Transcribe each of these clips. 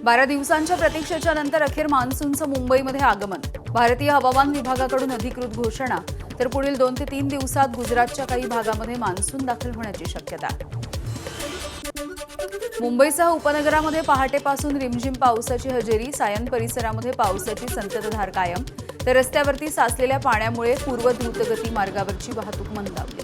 12 दिवसांच्या प्रतीक्षेच्या नंतर अखेर मान्सूनचं मुंबईमध्ये आगमन। भारतीय हवामान विभागाकडून अधिकृत घोषणा, तर पुढील 2 ते 3 दिवसात गुजरातच्या काही भागामध्ये मान्सून दाखल होण्याची शक्यता। मुंबईसह उपनगरामध्ये पहाटेपासून रिमझिम पावसाची हजेरी, सायन परिसरामध्ये पावसाची संततधार कायम, तर रस्त्यावरती साचलेल्या पाण्यामुळे पूर्व द्रुतगती मार्गावरची वाहतूक मंदावली।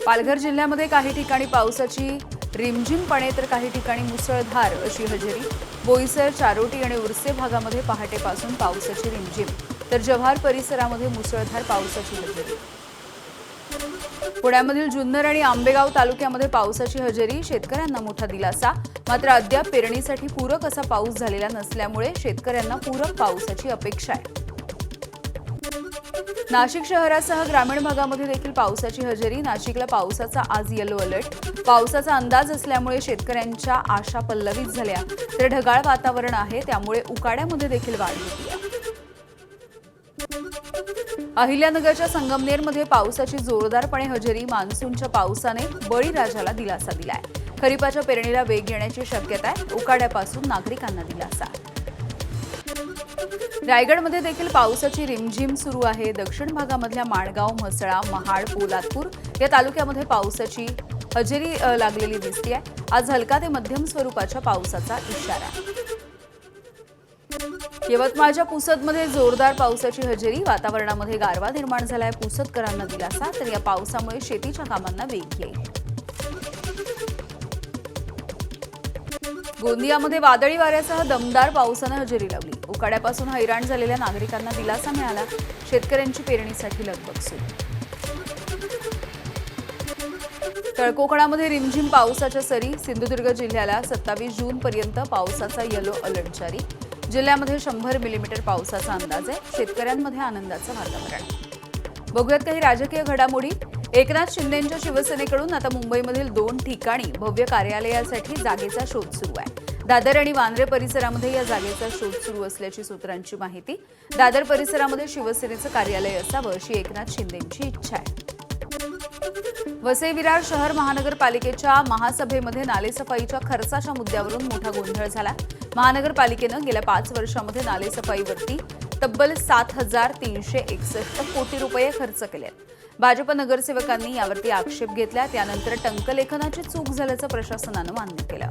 पालघर जिल्ह्यामध्ये काही ठिकाणी पावसाची रिमझिमपणे तर काही ठिकाणी मुसळधार अशी हजेरी। बोईसर, चारोटी आणि उर्से भागामध्ये पहाटेपासून पावसाची रिमझिम, तर जव्हार परिसरामध्ये मुसळधार पावसाची हजेरी। पुण्यामधील जुन्नर आणि आंबेगाव तालुक्यामध्ये पावसाची हजेरी, शेतकऱ्यांना मोठा दिलासा। मात्र अद्याप पेरणीसाठी पूरक असा पाऊस झालेला नसल्यामुळे शेतकऱ्यांना पूरक पावसाची अपेक्षा आहे। नाशिक शहरासह ग्रामीण भागामध्ये देखील पावसाची हजेरी। नाशिकला पावसाचा आज येलो अलर्ट। पावसाचा अंदाज असल्यामुळे शेतकऱ्यांच्या आशा पल्लवित झाल्या, तर ढगाळ वातावरण आहे त्यामुळे उकाड्यामध्ये देखील वाढ होती आहे। अहिल्यानगरच्या संगमनेरमध्ये पावसाची जोरदारपणे हजेरी। मान्सूनच्या पावसाने बळीराजाला दिलासा दिलाय। खरीपाच्या पेरणीला वेग येण्याची शक्यता आहे। उकाड्यापासून नागरिकांना दिलासा। रायगडमध्ये देखील पावसाची रिमझिम सुरू आहे। दक्षिण भागामधल्या माणगाव, म्हसळा, महाड, पोलादपूर या तालुक्यामध्ये पावसाची हजेरी लागलेली दिसते। आज हलका ते मध्यम स्वरूपाच्या पावसाचा इशारा। यवतमाळच्या पुसदमध्ये जोरदार पावसाची हजेरी। वातावरणामध्ये गारवा निर्माण झालाय। पुसदकरांना दिलासा, तर या पावसामुळे शेतीच्या कामांना वेग येईल। गोंदियामध्ये वादळी वाऱ्यासह दमदार पावसाने हजेरी लावली। उकाड्यापासून हैराण झालेल्या नागरिकांना दिलासा मिळाला। शेतकऱ्यांची पेरणीसाठी लगबग सुरू। तळकोकणामध्ये रिमझिम पावसाच्या सरी। सिंधुदुर्ग जिल्ह्याला 27 जून पर्यंत पावसाचा येलो अलर्ट जारी। जिल्ह्यामध्ये 100 मिलीमीटर पावसाचा अंदाज आहे। शेतकऱ्यांमध्ये आनंदाचं वातावरण। बघूयात काही राजकीय घडामोडी। एकनाथ शिंदेंच्या शिवसेनेकडून आता मुंबईमधील 2 ठिकाणी भव्य कार्यालयासाठी जागेचा शोध सुरू आहे। दादर आणि वांद्रे परिसरामध्ये या जागेचा शोध सुरू असल्याची सूत्रांची माहिती। दादर परिसरामध्ये शिवसेनेचं कार्यालय असावं अशी एकनाथ शिंदेंची इच्छा आहे। वसई विरार शहर महानगरपालिकेच्या महासभेमध्ये नालेसफाईच्या खर्चाच्या मुद्द्यावरून मोठा गोंधळ झाला। महानगरपालिकेनं गेल्या 5 वर्षांमध्ये नालेसफाईवरती तब्बल 7,361 कोटी रुपये खर्च केलेत। भाजप नगरसेवकांनी यावरती आक्षेप घेतला। त्यानंतर टंकलेखनाची चूक झाल्याचं प्रशासनानं मान्य केलं।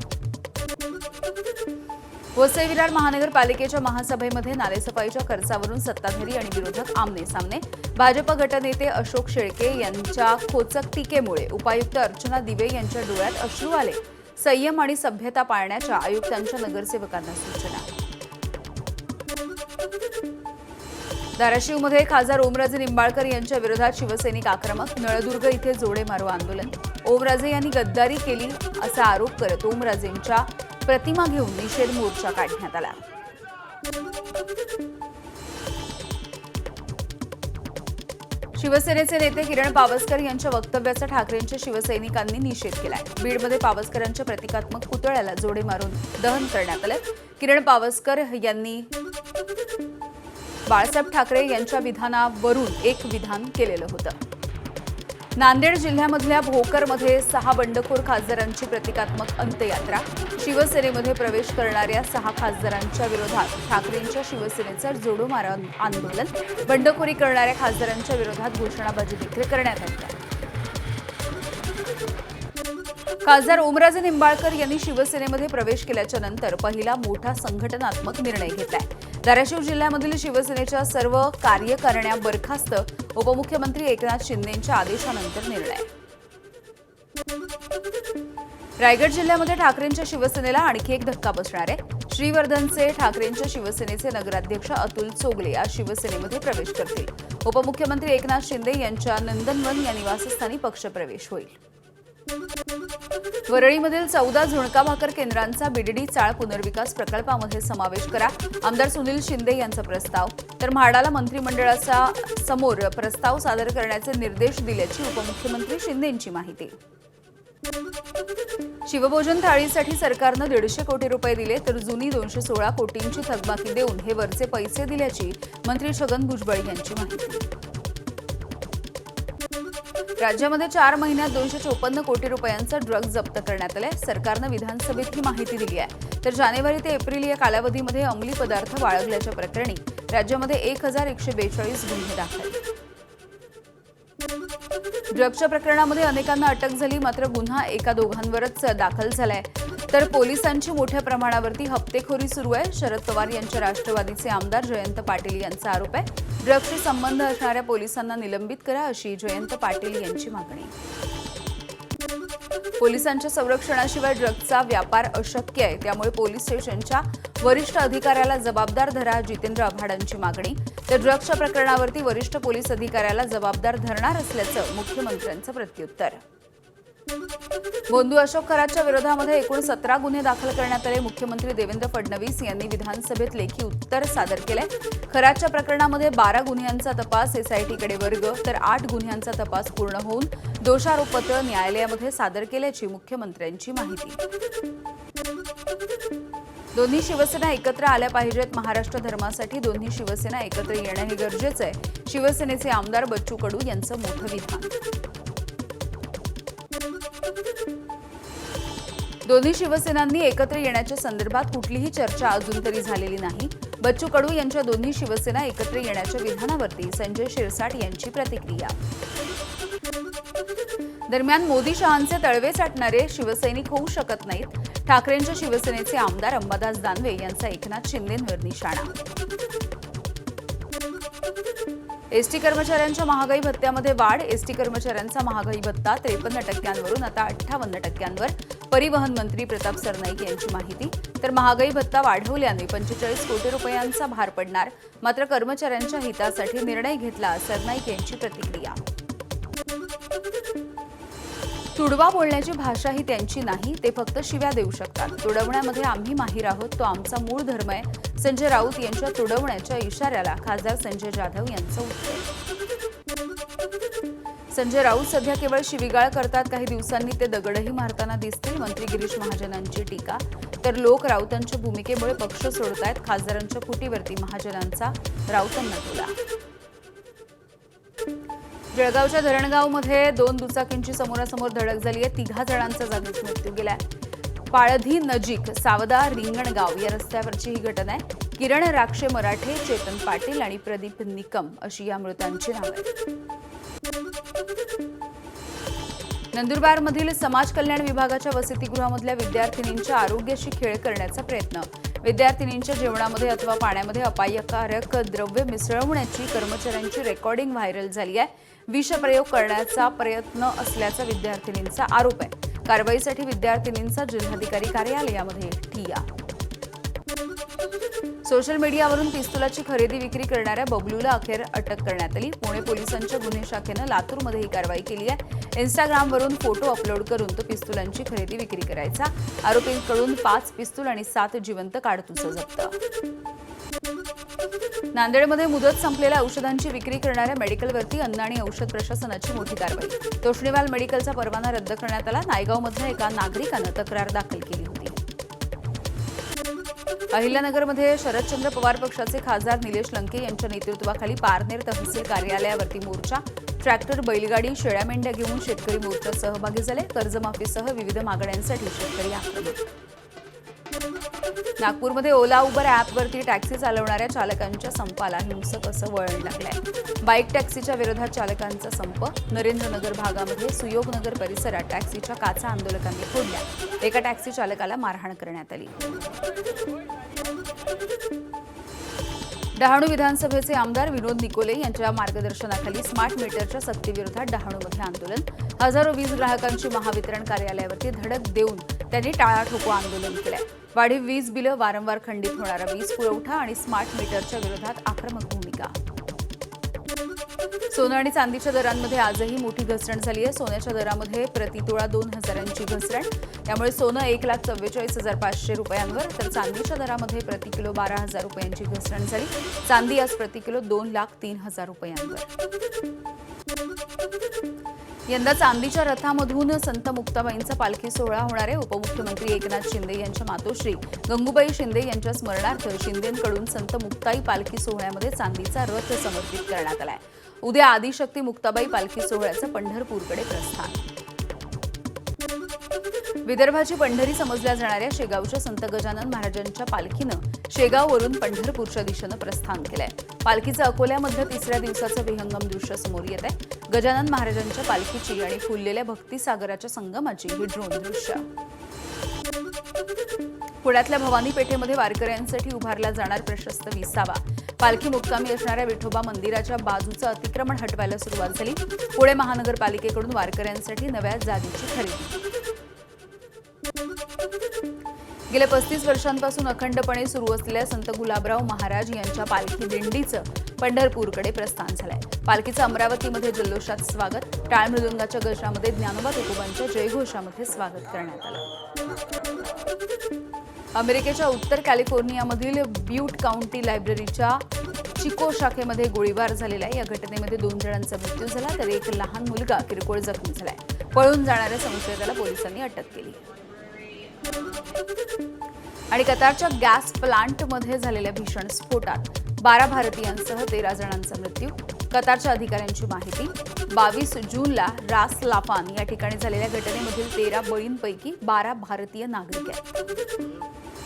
वसई विरार महानगरपालिकेच्या महासभेमध्ये नालेसफाईच्या खर्चावरून सत्ताधारी आणि विरोधक आमने सामने। भाजप गटनेते अशोक शेळके यांच्या खोचक टीकेमुळे उपायुक्त अर्चना दिवे यांच्या डोळ्यात अश्रू आले। संयम आणि सभ्यता पाळण्याच्या आयुक्तांच्या नगरसेवकांना सूचना। धाराशिवमध्ये खासदार ओमराजे निंबाळकर यांच्या विरोधात शिवसैनिक आक्रमक। नळदुर्ग इथे जोडे मारो आंदोलन। ओमराजे यांनी गद्दारी केली असा आरोप करत ओमराजेंच्या प्रतिमा घेऊन निषेध मोर्चा काढण्यात आला। शिवसेनेचे नेते किरण पावसकर यांच्या वक्तव्याचा ठाकरेंच्या शिवसैनिकांनी निषेध केलाय। बीडमध्ये पावसकरांच्या प्रतिकात्मक पुतळ्याला जोडे मारून दहन करण्यात आलं। किरण पावसकर यांनी बाळासाहेब ठाकरे यांच्या विधानावरून एक विधान केलेलं होतं। नांदेड जिल्ह्यामधल्या भोकरमध्ये 6 बंडखोर खासदारांची प्रतिकात्मक अंत्ययात्रा। शिवसेनेमध्ये प्रवेश करणाऱ्या 6 खासदारांच्या विरोधात ठाकरेंच्या शिवसेनेचं जोडो मारो आंदोलन। बंडखोरी करणाऱ्या खासदारांच्या विरोधात घोषणाबाजी देखील करण्यात आली। खासदार ओमराजे निंबाळकर यांनी शिवसेनेमध्ये प्रवेश केल्याच्या नंतर पहिला मोठा संघटनात्मक निर्णय घेतलाय। धाराशिव जिल्ह्यामधील शिवसेनेच्या सर्व कार्यकारिण्या बरखास्त। उपमुख्यमंत्री एकनाथ शिंदेंच्या आदेशानंतर निर्णय। रायगड जिल्ह्यामध्ये ठाकरेंच्या शिवसेनेला आणखी एक धक्का बसणार आहे। श्रीवर्धनचे ठाकरेंच्या शिवसेनेचे नगराध्यक्ष अतुल चोगले आज शिवसेनेमध्ये प्रवेश करतील। उपमुख्यमंत्री एकनाथ शिंदे यांच्या नंदनवन या निवासस्थानी पक्षप्रवेश होईल। वरळीमधील 14 झुणका भाकर केंद्रांचा बीडीडी चाळ पुनर्विकास प्रकल्पामध्ये समावेश करा। आमदार सुनील शिंदे यांचा प्रस्ताव। तर म्हाडाला मंत्रिमंडळाचा समोर प्रस्ताव सादर करण्याचे निर्देश दिल्याची उपमुख्यमंत्री शिंदेंची माहिती। शिवभोजन थाळीसाठी सरकारनं 150 कोटी रुपये दिले, तर जुनी 216 कोटींची थकबाकी देऊन हे वरचे पैसे दिल्याची मंत्री छगन भुजबळ यांची माहिती। राज्यामध्ये 4 महिन्यात 254 कोटी रुपयांचा ड्रग्ज जप्त करण्यात आलाय. सरकारनं विधानसभेत ही माहिती दिली आहे. तर जानेवारी ते एप्रिल या कालावधीमध्ये अंमली पदार्थ बाळगल्याच्या प्रकरणी राज्यामध्ये 1142 गुन्हे दाखल. ड्रग्जच्या प्रकरणामध्ये अनेकांना अटक झाली, मात्र गुन्हा एका दोघांवरच दाखल झालाय. तर पोलिसांची मोठ्या प्रमाणावरती हप्तेखोरी सुरू आहे. शरद पवार यांच्या राष्ट्रवादीचे आमदार जयंत पाटील यांचा आरोप आहे. ड्रग्जशी संबंध असणाऱ्या पोलिसांना निलंबित करा अशी जयंत पाटील यांची मागणी. पोलिसांच्या संरक्षणाशिवाय ड्रग्जचा व्यापार अशक्य आहे, त्यामुळे पोलीस स्टेशनच्या वरिष्ठ अधिकाऱ्याला जबाबदार धरा, जितेंद्र आव्हाडांची मागणी. तर ड्रग्जच्या प्रकरणावरती वरिष्ठ पोलीस अधिकाऱ्याला जबाबदार धरणार असल्याचं मुख्यमंत्र्यांचं प्रत्युत्तर. बोंधू अशोक खरातच्या विरोधामध्ये एकूण 17 गुन्हे दाखल करण्यात आले. मुख्यमंत्री देवेंद्र फडणवीस यांनी विधानसभेत लेखी उत्तर सादर केलंय. खरातच्या प्रकरणामध्ये 12 गुन्ह्यांचा तपास एसआयटीकडे वर्ग, तर 8 गुन्ह्यांचा तपास पूर्ण होऊन दोषारोपपत्र न्यायालयामध्ये सादर केल्याची मुख्यमंत्र्यांची माहिती. दोन्ही शिवसेना एकत्र आल्या पाहिजेत. महाराष्ट्र धर्मासाठी दोन्ही शिवसेना एकत्र येणं हे गरजेचं आहे. शिवसेनेचे आमदार बच्चू कडू यांचं मोठं विधान. दोन्ही शिवसेनांनी एकत्र येण्याच्या संदर्भात कुठलीही चर्चा अजून तरी झालेली नाही. बच्चू कडू यांच्या दोन्ही शिवसेना एकत्र येण्याच्या विधानावरती संजय शिरसाट यांची प्रतिक्रिया. दरम्यान मोदी शहांचे तळवे साठणारे शिवसैनिक होऊ शकत नाहीत. ठाकरेंच्या शिवसेनेचे आमदार अंबादास दानवे यांचा एकनाथ शिंदेंवर निशाणा. एसटी कर्मचाऱ्यांच्या महागाई भत्त्यामध्ये वाढ. एसटी कर्मचाऱ्यांचा महागाई भत्ता 53% आता 58%. परिवहन मंत्री प्रताप सरनाईक यांची माहिती. तर महागाई भत्ता वाढवल्याने 45 कोटी रुपयांचा भार पडणार, मात्र कर्मचाऱ्यांच्या हितासाठी निर्णय घेतला, सरनाईक यांची प्रतिक्रिया. तुडवा बोलण्याची भाषा ही त्यांची नाही, ते फक्त शिव्या देऊ शकतात. तुडवण्यामध्ये आम्ही माहीर आहोत, तो आमचा मूळ धर्म आहे. संजय राऊत यांच्या तुडवण्याच्या इशाऱ्याला खासदार संजय जाधव यांचं उत्तर. संजय राऊत सध्या केवळ शिवीगाळ करतात, काही दिवसांनी ते दगडही मारताना दिसतील. मंत्री गिरीश महाजनांची टीका. तर लोक राऊतांच्या भूमिकेमुळे पक्ष सोडतायत. खासदारांच्या फुटीवरती महाजनांचा राऊतांना टोला. जळगावच्या धरणगावमध्ये 2 दुचाकींची समोरासमोर धडक झाली आहे. 3 जणांचा जागीच मृत्यू गेलाय. पाळधी नजीक सावदा रिंगणगाव या रस्त्यावरची ही घटना आहे. किरण राक्षे मराठे, चेतन पाटील आणि प्रदीप निकम अशी या मृतांची नावं आहेत. नंदुरबारमधील समाज कल्याण विभागाच्या वसतिगृहामधल्या विद्यार्थिनींच्या आरोग्याशी खेळ करण्याचा प्रयत्न. विद्यार्थिनींच्या जेवणामध्ये अथवा पाण्यामध्ये अपायकारक द्रव्य मिसळवण्याची कर्मचाऱ्यांची रेकॉर्डिंग व्हायरल झाली आहे. विषप्रयोग करण्याचा प्रयत्न असल्याचा विद्यार्थिनींचा आरोप आहे. कारवाईसाठी विद्यार्थिनींचा जिल्हाधिकारी कार्यालयामध्ये ठिय्या. सोशल मीडियावरून पिस्तुलाची खरेदी विक्री करणाऱ्या बबलूला अखेर अटक करण्यात आली. पुणे पोलिसांच्या गुन्हे शाखेनं लातूरमध्ये ही कारवाई केली आहे. इंस्टाग्रामवरून फोटो अपलोड करून तो पिस्तुलांची खरेदी विक्री करायचा. आरोपींकडून 5 पिस्तूल आणि 7 जिवंत काडतुसं जप्त. नांदेडमध्ये मुदत संपलेल्या औषधांची विक्री करणाऱ्या मेडिकलवरती अन्न आणि औषध प्रशासनाची मोठी कारवाई. तोष्णीवाल मेडिकलचा परवाना रद्द करण्यात आला. नायगावमधल्या एका नागरिकानं तक्रार दाखल केली होती. अहिल्यानगरमध्ये शरदचंद्र पवार पक्षाचे खासदार निलेश लंके यांच्या नेतृत्वाखाली पारनेर तहसील कार्यालयावरती मोर्चा. ट्रॅक्टर, बैलगाडी, शेळ्या मेंढ्या घेऊन शेतकरी मोर्चात सहभागी झाले. कर्जमाफीसह विविध मागण्यांसाठी शेतकरी आक्रमक. नागपूरमध्ये ओला उबर ॲपवरती टॅक्सी चालवणाऱ्या चालकांच्या संपाला हिंसक असं वळण लागलंय. बाईक टॅक्सीच्या विरोधात चालकांचा संप. नरेंद्रनगर भागामध्ये सुयोगनगर परिसरात टॅक्सीच्या काचा आंदोलकांनी फोडल्या. एका टॅक्सी चालकाला मारहाण करण्यात आली. डहाणू विधानसभेचे आमदार विनोद निकोले यांच्या मार्गदर्शनाखाली स्मार्ट मीटरच्या सक्तीविरोधात डहाणूमध्ये आंदोलन. हजारो वीज ग्राहकांची महावितरण कार्यालयावरती धडक देऊन त्यांनी टाळाठोको आंदोलन केलंय. वाढीव वीज बिलं, वारंवार खंडित होणारा वीज पुरवठा आणि स्मार्ट मीटरच्या विरोधात आक्रमक भूमिका. सोनं आणि चांदीच्या दरांमध्ये आजही मोठी घसरण झाली आहे. सोन्याच्या दरामध्ये प्रतितोळा 2,000ची घसरण. त्यामुळे सोनं 1,44,500 रुपयांवर, तर चांदीच्या दरामध्ये प्रति किलो 12,000 रुपयांची घसरण झाली. चांदी आज प्रति किलो 2,03,000 रुपयांवर. यंदा चांदीच्या रथामधून संत मुक्ताबाईंचा पालखी सोहळा होणार आहे. उपमुख्यमंत्री एकनाथ शिंदे यांच्या मातोश्री गंगूबाई शिंदे यांच्या स्मरणार्थ शिंदेंकडून संत मुक्ताई पालखी सोहळ्यामध्ये चांदीचा रथ समर्पित करण्यात आलाय. उद्या आदिशक्ती मुक्ताबाई पालखी सोहळ्याचं पंढरपूरकडे प्रस्थान. विदर्भाची पंढरी समजल्या जाणाऱ्या शेगावच्या संत गजानन महाराजांच्या पालखीनं शेगाववरून पंढरपूरच्या दिशेनं प्रस्थान केलंय. पालखीचं अकोल्यामध्ये तिसऱ्या दिवसाचं विहंगम दृश्य समोर येत आहे. गजानन महाराजांच्या पालखीची आणि फुललेल्या भक्तिसागराच्या संगमाची ही ड्रोन दृश्य. पुण्यातल्या भवानी पेठेमध्ये वारकऱ्यांसाठी उभारला जाणार प्रशस्त विसावा. पालखी मुक्कामी असणाऱ्या विठोबा मंदिराच्या बाजूचं अतिक्रमण हटवायला सुरुवात झाली. पुणे महानगरपालिकेकडून वारकऱ्यांसाठी नव्या जागेची खरेदी. गेल्या 35 वर्षांपासून अखंडपणे सुरू असलेल्या संत गुलाबराव महाराज यांच्या पालखी दिंडीचं पंढरपूरकडे प्रस्थान झालंय. पालखीचं अमरावतीमध्ये जल्लोषात स्वागत. टाळ मृदुंगाच्या गजरामध्ये ज्ञानोबा तुकोबांच्या जयघोषामध्ये स्वागत करण्यात आलं. अमेरिकेच्या उत्तर कॅलिफोर्नियामधील ब्यूट काउंटी लायब्ररीच्या चिको शाखेमध्ये गोळीबार झालेला आहे. या घटनेमध्ये 2 जणांचा मृत्यू झाला तर एक लहान मुलगा किरकोळ जखमी झालाय. पळून जाणाऱ्या संशयिताला पोलिसांनी अटक केली. आणि कतारच्या गॅस प्लांटमध्ये झालेल्या भीषण स्फोटात 12 भारतीयांसह 13 जणांचा मृत्यू. कतारच्या अधिकाऱ्यांची माहिती. 22 जूनला रास लाफान या ठिकाणी झालेल्या घटनेमधील 13 बळींपैकी 12 भारतीय नागरिक आहेत.